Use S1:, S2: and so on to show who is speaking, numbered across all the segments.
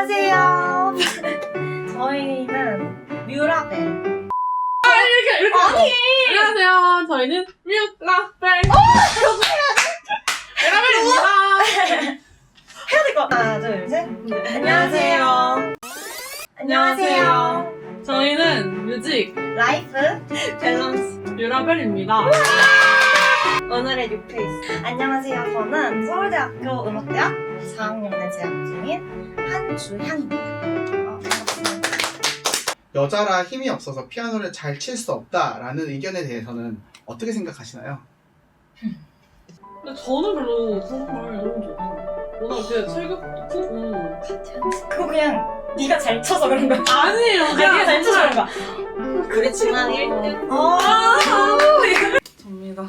S1: 안녕하세요. 저희는 뮤라벨.
S2: 이렇게
S1: 아니!
S2: 안녕하세요. 저희는 뮤라벨. 뮤라벨입니다.
S1: 해야 될 거. 하나, 둘, 셋.
S2: 안녕하세요.
S1: 안녕하세요.
S2: 저희는 뮤직
S1: 라이프 밸런스
S2: 뮤라벨입니다.
S1: 오늘의 뉴페이스. 안녕하세요. 저는 서울대학교 음악대학 4학년에 재학 중인 한주향입니다. 반갑습니다.
S3: 여자라 힘이 없어서 피아노를 잘 칠 수 없다라는 의견에 대해서는 어떻게 생각하시나요?
S2: 근데 저는 별로 그런 말 너무 좋아해요. 워낙 이렇게 체격도 크고.
S1: 그거 그냥 네가 잘 쳐서 그런 거야.
S2: 아니에요.
S1: 아니, 네가 잘 쳐서 그런 거야.
S4: 그렇지만 1등
S2: 접니다.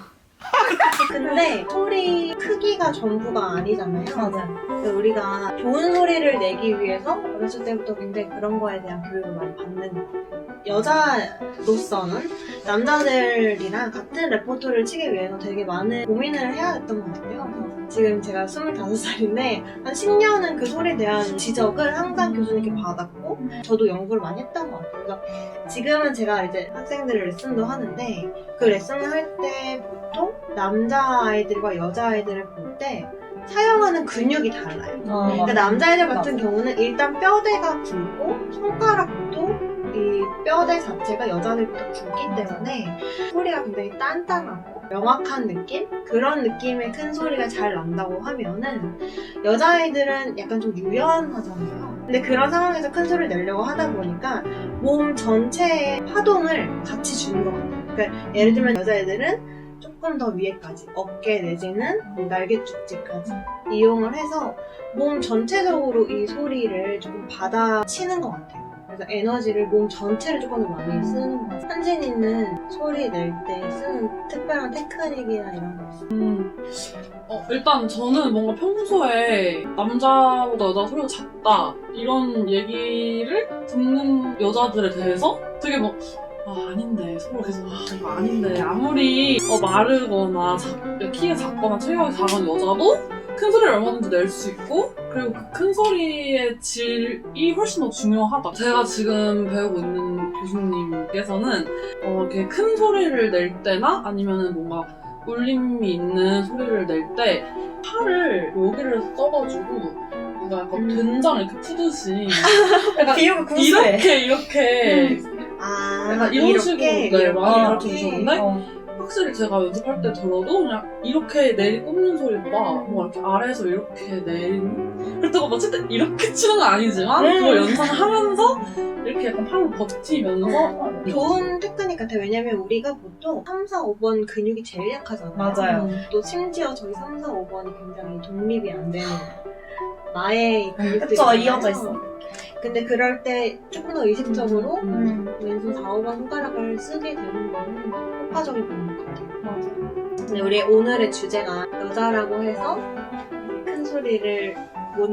S4: 근데 소리 크기가 전부가 아니잖아요.
S1: 맞아요.
S4: 근데 우리가 좋은 소리를 내기 위해서 어렸을 때부터 굉장히 그런 거에 대한 교육을 많이 받는 것 같아요. 여자로서는 남자들이랑 같은 레퍼토리를 치기 위해서 되게 많은 고민을 해야 했던 것 같아요. 지금 제가 25살인데 한 10년은 그 소리에 대한 지적을 항상 교수님께 받았고 저도 연구를 많이 했던 것 같아요. 그래서 지금은 제가 이제 학생들 레슨도 하는데 그 레슨을 할 때 보통 남자아이들과 여자아이들을 볼 때 사용하는 근육이 달라요. 그러니까 남자애들 같은 경우는 일단 뼈대가 굵고 손가락도 이 뼈대 자체가 여자들보다 굵기 때문에 소리가 굉장히 단단하고 명확한 느낌? 그런 느낌의 큰 소리가 잘 난다고 하면은 여자아이들은 약간 좀 유연하잖아요. 근데 그런 상황에서 큰 소리를 내려고 하다 보니까 몸 전체의 파동을 같이 주는 것 같아요. 그러니까 예를 들면 여자애들은 조금 더 위에까지 어깨 내지는 날개 쪽지까지 이용을 해서 몸 전체적으로 이 소리를 조금 받아치는 것 같아요. 그래서 에너지를 몸 전체를 조금 더 많이 쓰는 것 같아요. 한진이는 소리 낼 때 쓰는 특별한 테크닉이나 이런 거 있어요?
S2: 일단 저는 뭔가 평소에 남자보다 여자가 소리가 작다 이런 얘기를 듣는 여자들에 대해서 되게 막 아닌데 소리가 계속 이거 아닌데 아무리 마르거나 키가 작거나 체격이 작은 여자도 큰 소리를 얼마든지 낼 수 있고 그리고 그 큰 소리의 질이 훨씬 더 중요하다. 제가 지금 배우고 있는 교수님께서는 이렇게 큰 소리를 낼 때나 아니면은 뭔가 울림이 있는 소리를 낼 때 팔을 여기를 써가지고 뭔가 약간 된장 이렇게 푸듯이 약간
S1: 비유가 구수해.
S2: 이렇게 약간 이런 식으로 네, 많이 가르쳐 주셨는데 확실히 제가 연습할 때 들어도 그냥 이렇게 꼽는 소리보다 뭐 이렇게 아래에서 이렇게 내리는 그렇다고 막 어쨌든 이렇게 치는 건 아니지만 그걸 연상하면서 이렇게 약간 팔로 버티면서
S4: 좋은 테크닉 같아요. 왜냐면 우리가 보통 3, 4, 5번 근육이 제일 약하잖아요.
S1: 맞아요.
S4: 또 심지어 저희 3, 4, 5번이 굉장히 독립이 안 되는 나의 근육들이
S1: 그쵸, 이어져 있어.
S4: 근데 그럴 때 조금 더 의식적으로 왼손 4, 5번 손가락을 쓰게 되는 거는 효과적인 방법 같아요.
S1: 맞아.
S4: 근데 우리 오늘의 주제가 여자라고 해서 큰 소리를 못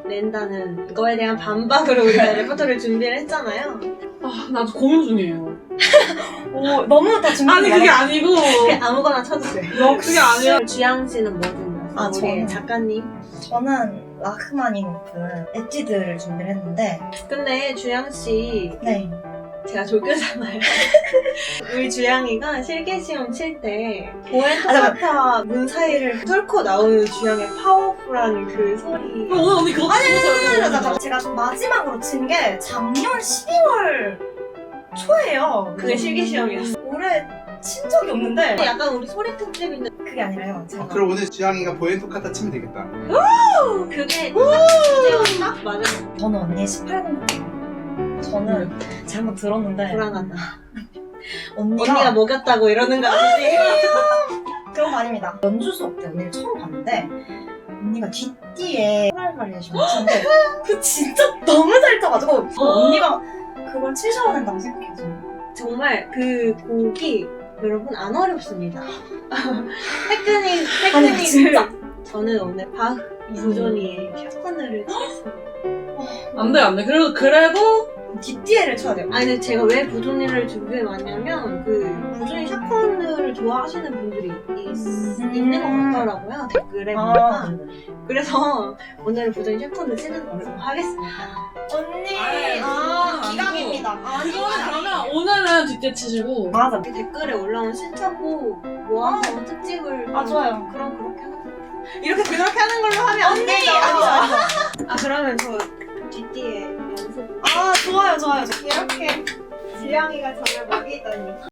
S4: 낸다는 거에 대한 반박으로 우리가 레퍼토리를 준비를 했잖아요.
S2: 나 아주 고민 중이에요.
S1: 오, 너무 다 준비.
S2: 아니 그게 아니고
S4: 그냥 아무거나 쳐주세요.
S2: 그게 아니라
S4: 주양 씨는 뭐 준비했어요?
S1: 아,
S4: 우리
S1: 저는?
S4: 작가님.
S1: 저는 라흐마니노프 엣지드를 준비를 했는데
S4: 근데 주양 씨
S1: 네.
S4: 제가 조교잖아요. 우리 주양이가 실기시험 칠 때
S1: 아,
S4: 보엔토카타 문 사이를 뚫고 나오는 주양의 파워풀한 그 소리.
S2: 오늘 언니 그거
S1: 잠깐만. 제가 마지막으로 친 게 작년 12월 초예요.
S4: 그게 실기시험이었어.
S1: 올해 친 적이 없는데
S4: 약간 우리 소리 특집인데
S1: 그게 아니라요. 제가
S3: 그럼 오늘 지향이가 보엔토카타 치면 되겠다.
S4: 그게 딱 주제가 딱 맞아요.
S1: 저는 언니 18금 저는 잘못 들었는데
S4: 불안하다.
S1: 언니가
S4: 먹였다고 이러는 거 아니지?
S1: 그런 거 아닙니다. 연주 수업 때 언니를 처음 봤는데 언니가 뒷뒤에 코랄 바리에이션 치는데 그 진짜 너무 잘 쳐가지고 언니가 그걸 치셔야 된다고 생각해서
S4: 정말 그 곡이 여러분 안 어렵습니다. 테크닉
S1: 아니 진짜
S4: 저는 오늘 바흐 이소전이의 샤코느를 치겠습니다.
S2: 안돼 그래도
S1: 뒷뒤에를 쳐야 돼요.
S4: 아니 근데 제가 왜 부존이를 준비해놨냐면 그 부존이 샤코느를 좋아하시는 분들이 있는 것 많더라고요 댓글에
S1: 아,
S4: 보니까. 그래서 오늘 부정이 셰프를 치는 걸로 하겠습니다.
S1: 언니,
S2: 아이,
S1: 기강입니다.
S2: 그거는 그러면 오늘은 뒷대 치시고
S1: 맞아.
S4: 이렇게 댓글에 올라온 신청곡 모아서 특집을
S1: 아, 좋아요.
S4: 그럼 그렇게 하자. 이렇게 그렇게 하는 걸로 하면 안 되죠. 아 그러면 저 뒷뒤에 연습.
S1: 아, 좋아요.
S4: 이렇게 지영이가 저를 먹이더니.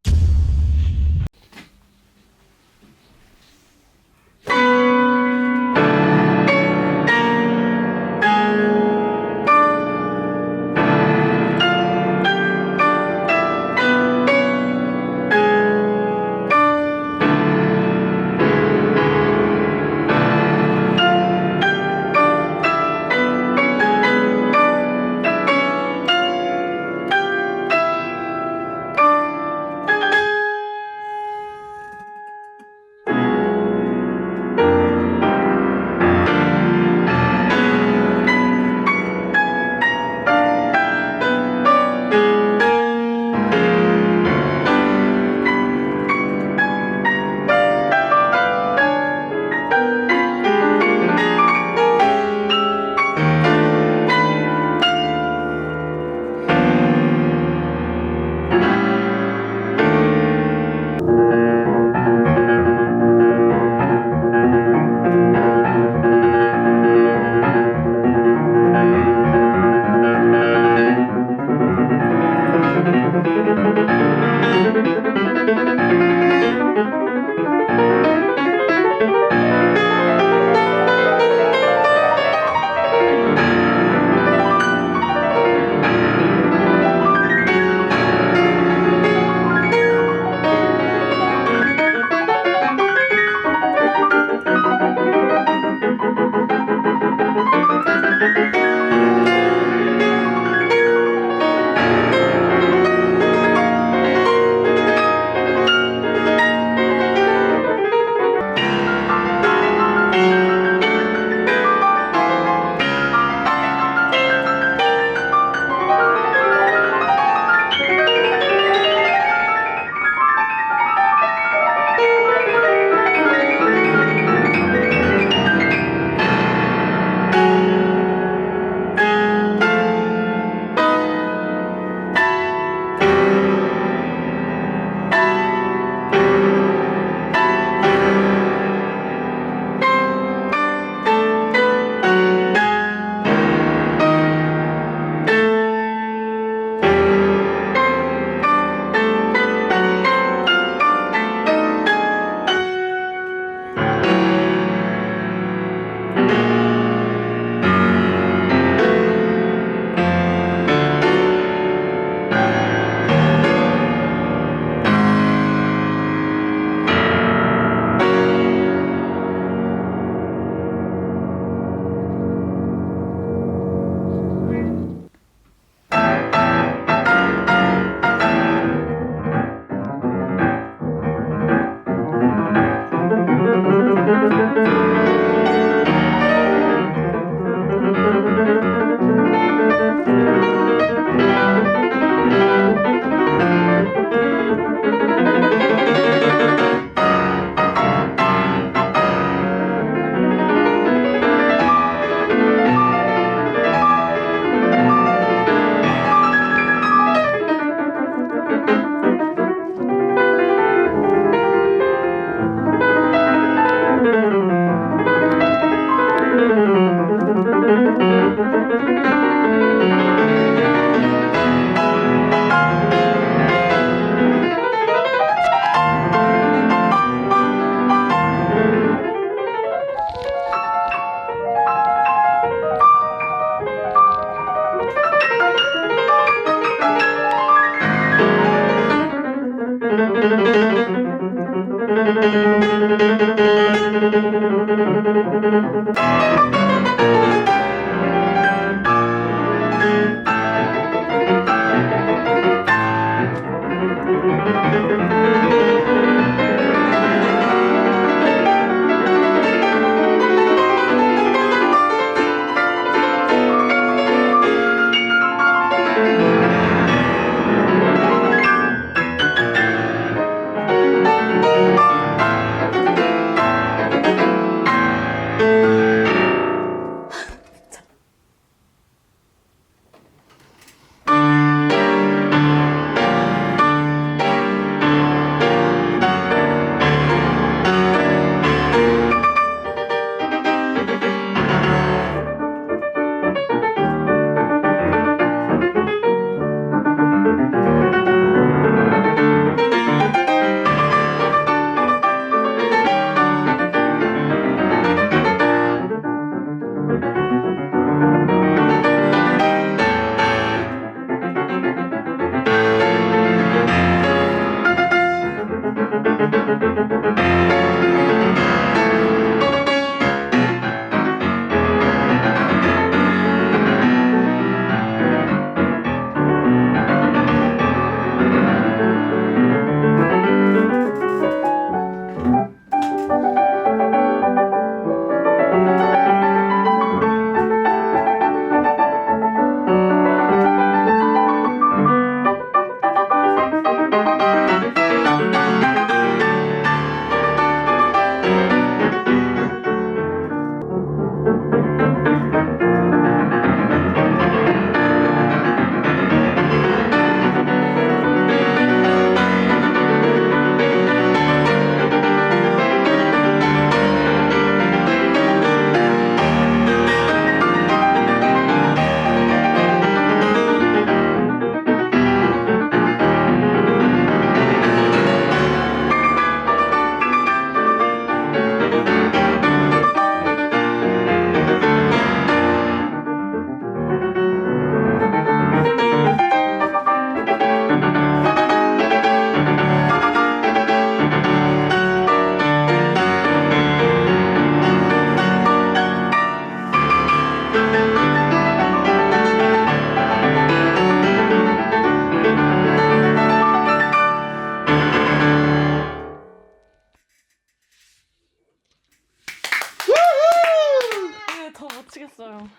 S2: 미치겠어요.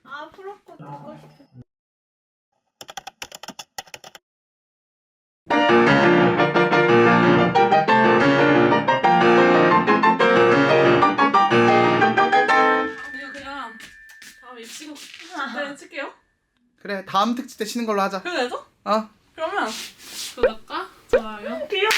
S4: 아 프로코 보고 싶어.
S2: 이거 그냥 다음 입시고 네 칠게요.
S3: 그래 다음 특집 때 쉬는 걸로 하자.
S2: 그래도 되죠?
S3: 어?
S2: 그러면 구독과 좋아요
S4: 귀여워.